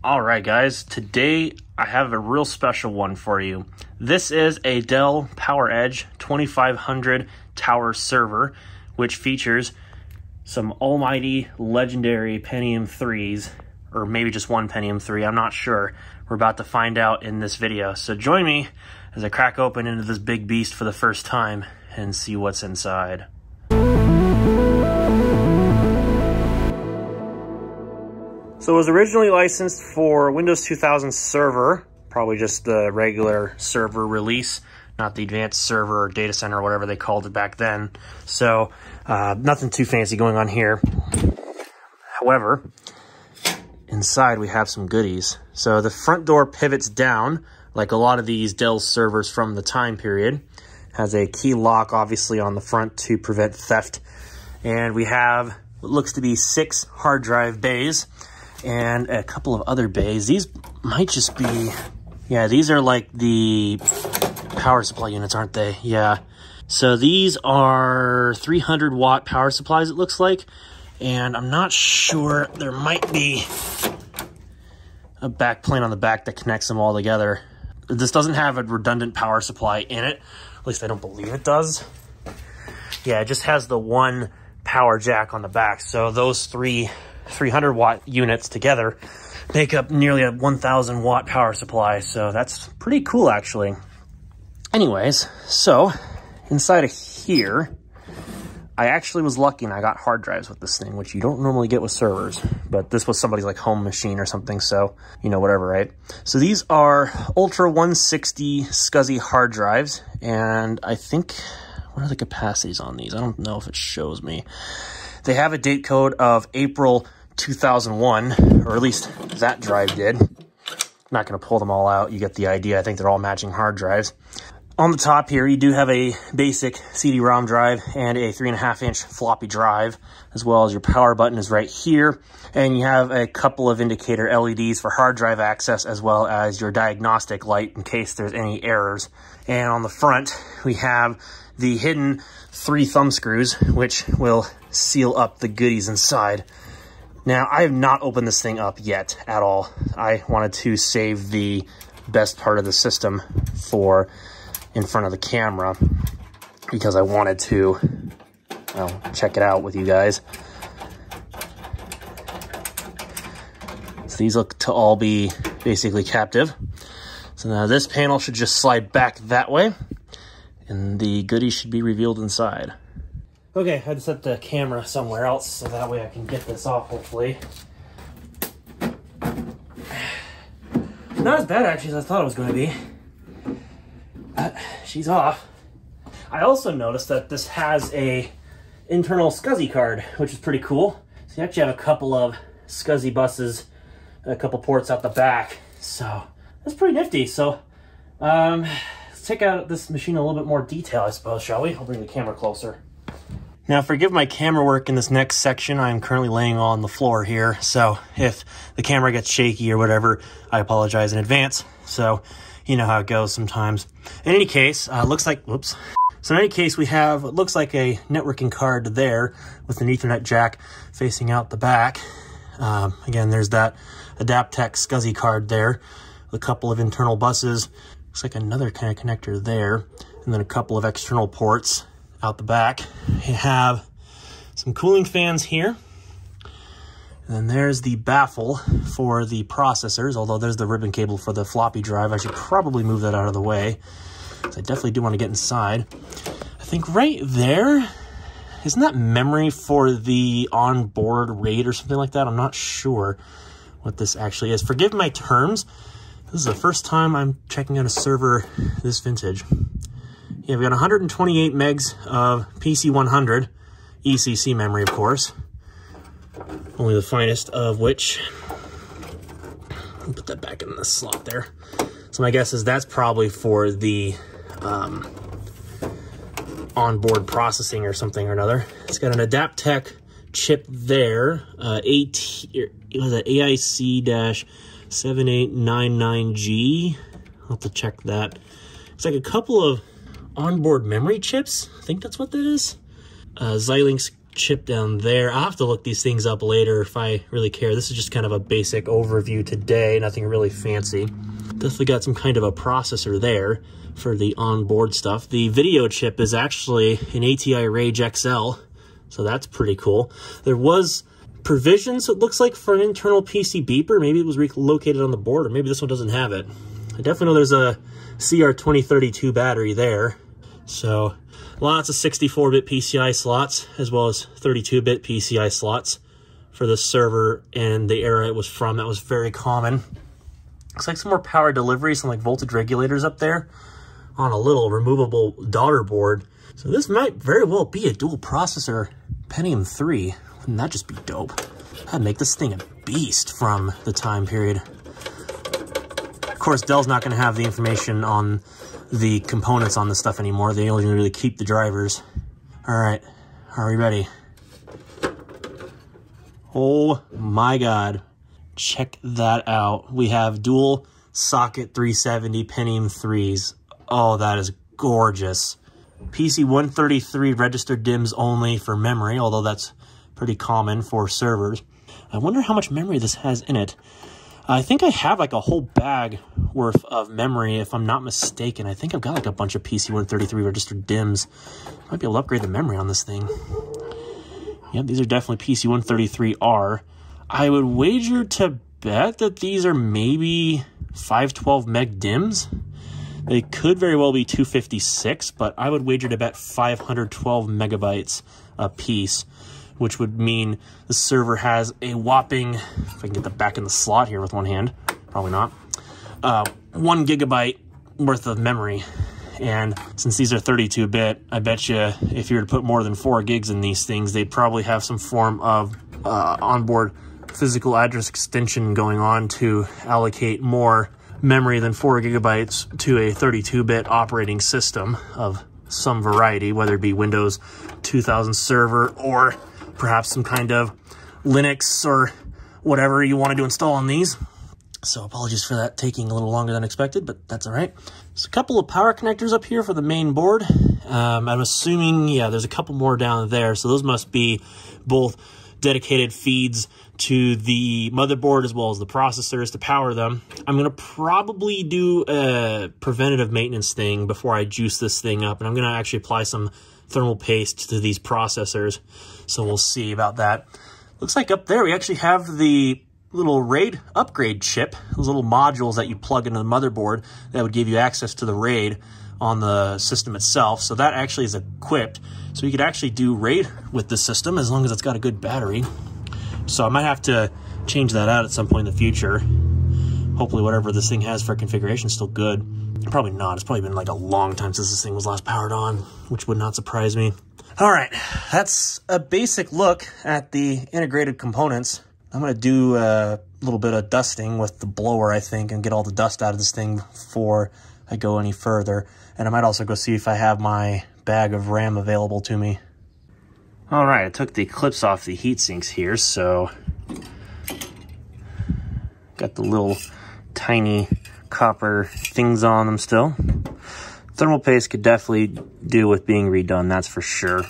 All right, guys, today I have a real special one for you. This is a Dell PowerEdge 2500 tower server, which features some almighty legendary Pentium 3s, or maybe just one Pentium 3, I'm not sure. We're about to find out in this video. So join me as I crack open into this big beast for the first time and see what's inside. So it was originally licensed for Windows 2000 Server, probably just the regular server release, not the advanced server or data center or whatever they called it back then. So nothing too fancy going on here. However, inside we have some goodies. So the front door pivots down, like a lot of these Dell servers from the time period. Has a key lock, obviously, on the front to prevent theft. And we have what looks to be 6 hard drive bays and a couple of other bays. These might just be, yeah, these are like the power supply units, aren't they? Yeah. So these are 300 watt power supplies, it looks like. And I'm not sure, there might be a back plane on the back that connects them all together. This doesn't have a redundant power supply in it. At least I don't believe it does. Yeah, it just has the one power jack on the back. So those 300 watt units together make up nearly a 1000 watt power supply. So that's pretty cool, actually. Anyways, so inside of here, I actually was lucky and I got hard drives with this thing, which you don't normally get with servers, but this was somebody's like home machine or something, so you know, whatever, right? So these are Ultra 160 SCSI hard drives, and I think, what are the capacities on these? I don't know if it shows me. They have a date code of April 2001, or at least that drive did. I'm not going to pull them all out. You get the idea. I think they're all matching hard drives. On the top here, you do have a basic CD-ROM drive and a 3.5-inch floppy drive, as well as your power button is right here. And you have a couple of indicator LEDs for hard drive access, as well as your diagnostic light in case there's any errors. And on the front, we have the hidden 3 thumb screws, which will seal up the goodies inside. Now, I have not opened this thing up yet at all. I wanted to save the best part of the system for in front of the camera because I wanted to, well, check it out with you guys. So these look to all be basically captive. So now this panel should just slide back that way and the goodies should be revealed inside. Okay, I had to set the camera somewhere else so that way I can get this off, hopefully. Not as bad actually as I thought it was going to be. She's off. I also noticed that this has a internal SCSI card, which is pretty cool. So you actually have a couple of SCSI buses, a couple ports out the back. So that's pretty nifty. So let's check out this machine in a little bit more detail, I suppose, shall we? I'll bring the camera closer. Now, forgive my camera work in this next section. I'm currently laying on the floor here. So if the camera gets shaky or whatever, I apologize in advance. So you know how it goes sometimes. In any case, looks like, whoops. So in any case, we have what looks like a networking card there with an Ethernet jack facing out the back. Again, there's that Adaptec SCSI card there, a couple of internal buses. Looks like another kind of connector there, and then a couple of external ports out the back. You have some cooling fans here. And then there's the baffle for the processors, although there's the ribbon cable for the floppy drive. I should probably move that out of the way, because I definitely do want to get inside. I think right there, isn't that memory for the onboard RAID or something like that? I'm not sure what this actually is. Forgive my terms. This is the first time I'm checking out a server this vintage. Yeah, we got 128 megs of PC100 ECC memory, of course. Only the finest of which, I'll put that back in the slot there. So my guess is that's probably for the onboard processing or something or another. It's got an Adaptec chip there, AIC-7899G. I'll have to check that. It's like a couple of onboard memory chips. I think that's what that is. Xilinx chip down there. I'll have to look these things up later if I really care. This is just kind of a basic overview today, nothing really fancy. Definitely got some kind of a processor there for the onboard stuff. The video chip is actually an ATI Rage XL, so that's pretty cool. There was provisions, it looks like, for an internal PC beeper. Maybe it was relocated on the board, or maybe this one doesn't have it. I definitely know there's a CR2032 battery there. So lots of 64-bit PCI slots, as well as 32-bit PCI slots for the server and the era it was from. That was very common. Looks like some more power delivery, some like voltage regulators up there on a little removable daughter board. So this might very well be a dual processor Pentium 3. Wouldn't that just be dope? That'd make this thing a beast from the time period. Of course, Dell's not going to have the information on the components on this stuff anymore. They only really keep the drivers. All right, are we ready? Oh my God, check that out. We have dual socket 370 Pentium 3s. Oh, that is gorgeous. PC 133 registered DIMMs only for memory, although that's pretty common for servers. I wonder how much memory this has in it. I think I have like a whole bag worth of memory, if I'm not mistaken. I think I've got like a bunch of PC 133 registered DIMMs. Might be able to upgrade the memory on this thing. Yep, these are definitely PC 133R. I would wager to bet that these are maybe 512 meg DIMMs. They could very well be 256, but I would wager to bet 512 megabytes a piece, which would mean the server has a whopping, if I can get the back in the slot here with one hand, probably not, 1 gigabyte worth of memory. And since these are 32-bit, I bet you if you were to put more than 4 gigs in these things, they'd probably have some form of onboard physical address extension going on to allocate more memory than 4 gigabytes to a 32-bit operating system of some variety, whether it be Windows 2000 server or perhaps some kind of Linux or whatever you wanted to install on these. So apologies for that taking a little longer than expected, but that's all right. There's a couple of power connectors up here for the main board. I'm assuming, yeah, there's a couple more down there. So those must be both dedicated feeds to the motherboard as well as the processors to power them. I'm going to probably do a preventative maintenance thing before I juice this thing up, and I'm going to actually apply some thermal paste to these processors. So we'll see about that. Looks like up there we actually have the little RAID upgrade chip, those little modules that you plug into the motherboard that would give you access to the RAID on the system itself. So that actually is equipped. So you could actually do RAID with the system as long as it's got a good battery. So I might have to change that out at some point in the future. Hopefully whatever this thing has for configuration is still good. Probably not. It's probably been like a long time since this thing was last powered on, which would not surprise me. All right, that's a basic look at the integrated components. I'm going to do a little bit of dusting with the blower, I think, and get all the dust out of this thing before I go any further. And I might also go see if I have my bag of RAM available to me. All right, I took the clips off the heat sinks here, so got the little tiny copper things on them still. Thermal paste could definitely do with being redone, that's for sure,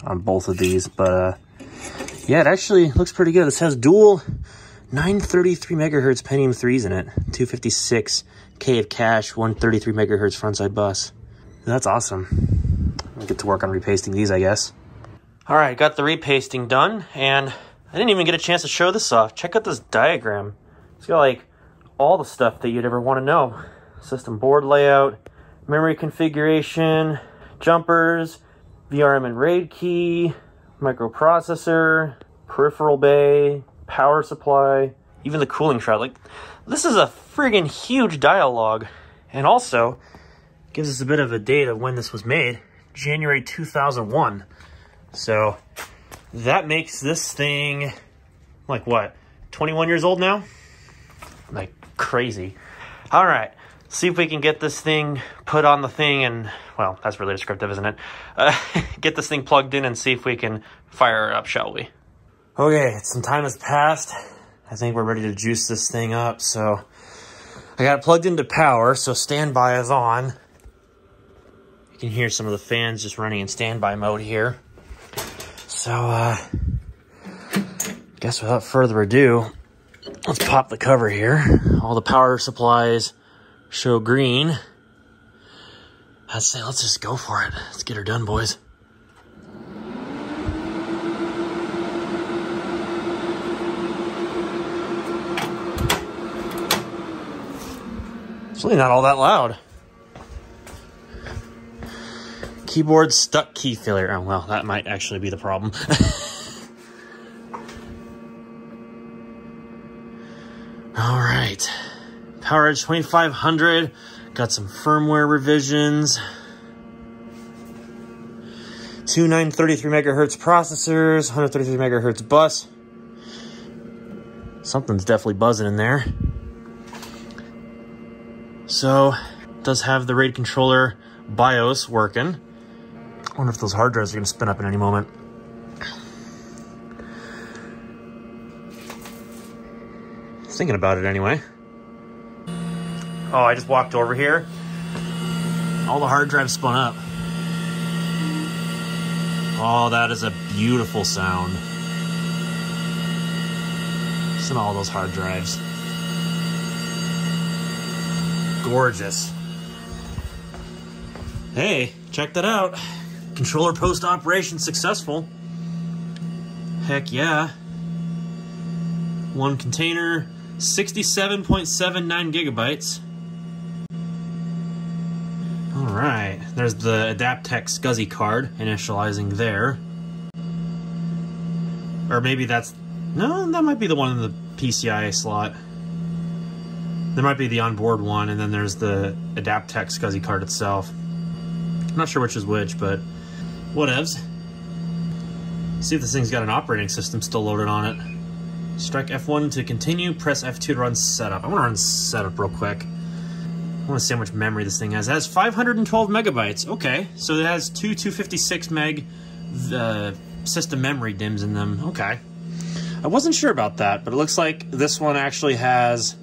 on both of these. But yeah, it actually looks pretty good. This has dual 933 megahertz Pentium 3s in it, 256K of cache, 133 megahertz frontside bus. That's awesome. I'll get to work on repasting these, I guess. All right, got the repasting done, and I didn't even get a chance to show this off. Check out this diagram. It's got like all the stuff that you'd ever want to know. System board layout, memory configuration, jumpers, VRM and RAID key, microprocessor, peripheral bay, power supply, even the cooling shroud. Like, this is a friggin' huge dialogue. And also gives us a bit of a date of when this was made, January 2001. So that makes this thing like what, 21 years old now? Like crazy. All right, see if we can get this thing put on the thing and, well, that's really descriptive, isn't it? Get this thing plugged in and see if we can fire it up, shall we? Okay, some time has passed. I think we're ready to juice this thing up. So I got it plugged into power, so standby is on. You can hear some of the fans just running in standby mode here. So, guess without further ado, let's pop the cover here. All the power supplies show green. I'd say let's just go for it. Let's get her done, boys. It's really not all that loud. Keyboard stuck key failure. Oh, well, that might actually be the problem. All right. PowerEdge 2500. Got some firmware revisions. Two 933 megahertz processors, 133 megahertz bus. Something's definitely buzzing in there. So, it does have the RAID controller BIOS working. I wonder if those hard drives are going to spin up in any moment. Thinking about it anyway. Oh, I just walked over here. All the hard drives spun up. Oh, that is a beautiful sound. Listen to all those hard drives. Gorgeous. Hey, check that out. Controller post-operation successful. Heck yeah. One container, 67.79 gigabytes. All right, there's the Adaptec SCSI card initializing there. Or maybe that's, no, that might be the one in the PCI slot. There might be the onboard one, and then there's the Adaptec SCSI card itself. I'm not sure which is which, but whatevs. See if this thing's got an operating system still loaded on it. Strike F1 to continue, press F2 to run setup. I want to run setup real quick. I want to see how much memory this thing has. It has 512 megabytes. Okay, so it has two 256 meg system memory DIMMs in them. Okay. I wasn't sure about that, but it looks like this one actually has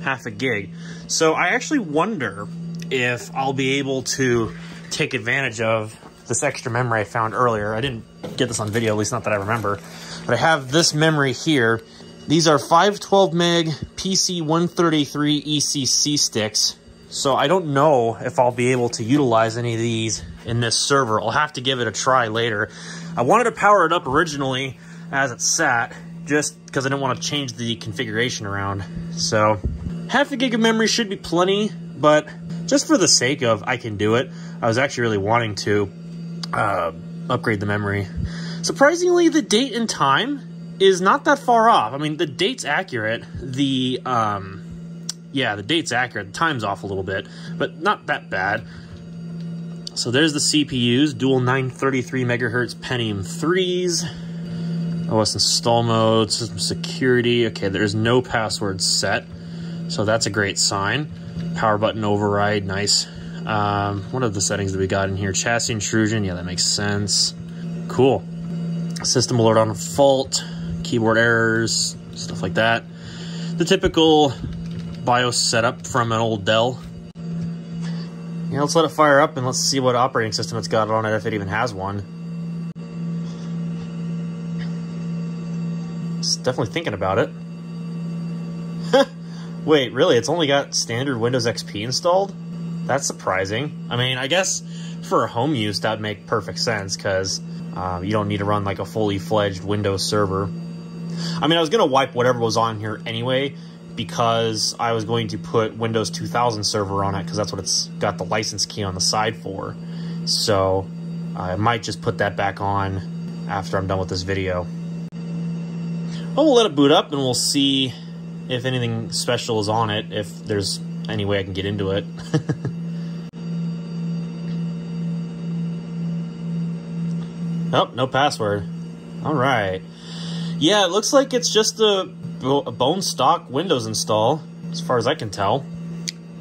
half a gig. So I actually wonder if I'll be able to take advantage of this extra memory I found earlier. I didn't get this on video, at least not that I remember. But I have this memory here. These are 512 meg PC133 ECC sticks. So I don't know if I'll be able to utilize any of these in this server. I'll have to give it a try later. I wanted to power it up originally as it sat, just because I didn't want to change the configuration around. So half a gig of memory should be plenty, but just for the sake of I can do it, I was actually really wanting to upgrade the memory. Surprisingly, the date and time is not that far off. I mean, the date's accurate. Yeah, the date's accurate. The time's off a little bit, but not that bad. So there's the CPUs, dual 933 megahertz Pentium 3s. OS install mode, system security. Okay, there's no password set, so that's a great sign. Power button override, nice. What are the settings that we got in here? Chassis intrusion, yeah, that makes sense. Cool. System alert on fault, keyboard errors, stuff like that. The typical BIOS setup from an old Dell. Yeah, let's let it fire up and let's see what operating system it's got on it, if it even has one. It's definitely thinking about it. Wait, really? It's only got standard Windows XP installed? That's surprising. I mean, I guess for home use, that would make perfect sense, because you don't need to run like a fully fledged Windows server. I mean, I was going to wipe whatever was on here anyway, because I was going to put Windows 2000 server on it, because that's what it's got the license key on the side for. So I might just put that back on after I'm done with this video. Well, we'll let it boot up and we'll see if anything special is on it, if there's any way I can get into it. Oh, no password. All right. Yeah, it looks like it's just a bone stock Windows install, as far as I can tell.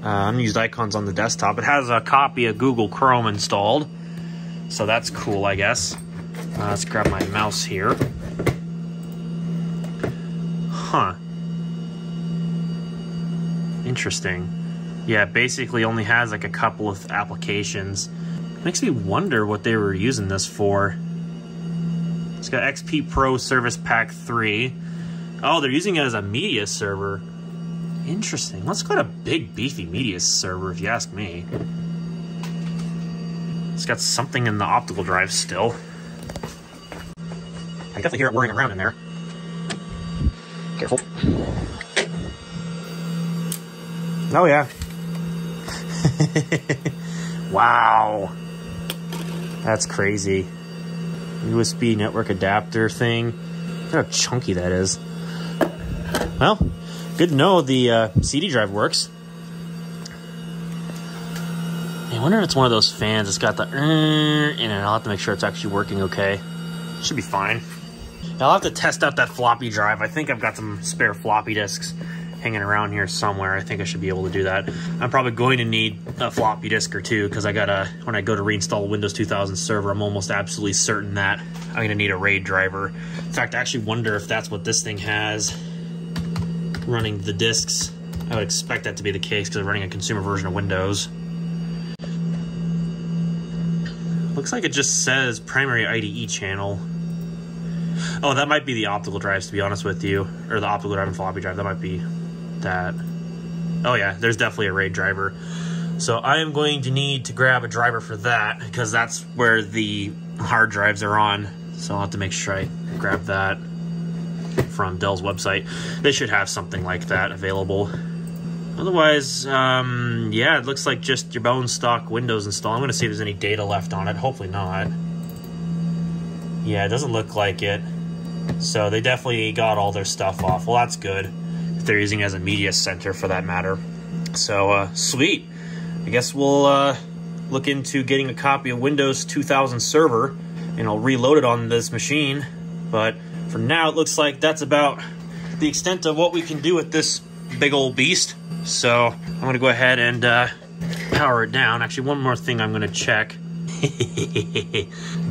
Unused icons on the desktop. It has a copy of Google Chrome installed, so that's cool, I guess. Let's grab my mouse here. Huh. Interesting. Yeah, it basically only has like a couple of applications. Makes me wonder what they were using this for. It's got XP Pro Service Pack 3. Oh, they're using it as a media server. Interesting. Let's go to big, beefy media server, if you ask me. It's got something in the optical drive still. I definitely hear it whirring around in there. Careful. Oh, yeah. Wow. That's crazy. USB network adapter thing. Look how chunky that is. Well, good to know the CD drive works. I wonder if it's one of those fans that's got the in it. I'll have to make sure it's actually working okay. Should be fine. I'll have to test out that floppy drive. I think I've got some spare floppy disks hanging around here somewhere. I think I should be able to do that. I'm probably going to need a floppy disk or two because I gotta, when I go to reinstall Windows 2000 Server, I'm almost absolutely certain that I'm gonna need a RAID driver. In fact, I actually wonder if that's what this thing has running the disks. I would expect that to be the case because I'm running a consumer version of Windows. Looks like it just says primary IDE channel. Oh, that might be the optical drives, to be honest with you. Or the optical drive and floppy drive, that might be that. Oh yeah, there's definitely a RAID driver. So I am going to need to grab a driver for that because that's where the hard drives are on. So I'll have to make sure I grab that from Dell's website. They should have something like that available. Otherwise, yeah, it looks like just your bone stock Windows install. I'm going to see if there's any data left on it. Hopefully not. Yeah, it doesn't look like it. So they definitely got all their stuff off. Well, that's good. If they're using it as a media center for that matter. So, sweet. I guess we'll look into getting a copy of Windows 2000 Server, and I'll reload it on this machine. But for now, it looks like that's about the extent of what we can do with this big old beast. So I'm going to go ahead and power it down. Actually, one more thing I'm going to check.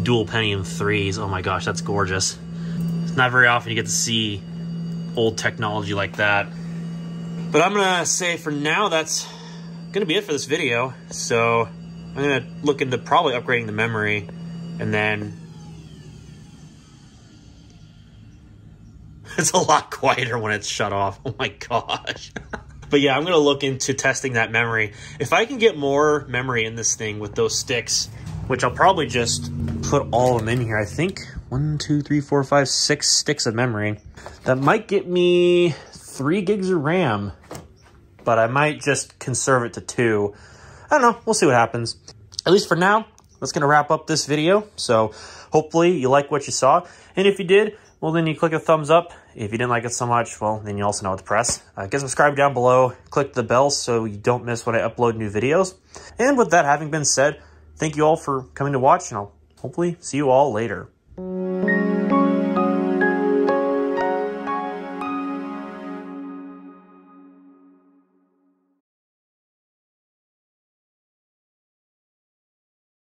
Dual Pentium 3s. Oh my gosh, that's gorgeous. It's not very often you get to see old technology like that. But I'm going to say for now, that's going to be it for this video. So I'm going to look into probably upgrading the memory, and then it's a lot quieter when it's shut off. Oh my gosh. But yeah, I'm going to look into testing that memory. If I can get more memory in this thing with those sticks, which I'll probably just put all of them in here. I think 1, 2, 3, 4, 5, 6 sticks of memory. That might get me 3 gigs of RAM, but I might just conserve it to 2. I don't know. We'll see what happens. At least for now, that's going to wrap up this video. So hopefully you like what you saw. And if you did, well, then you click a thumbs up. If you didn't like it so much, well, then you also know what to press. Get subscribed down below. Click the bell so you don't miss when I upload new videos. And with that having been said, thank you all for coming to watch, and I'll hopefully see you all later.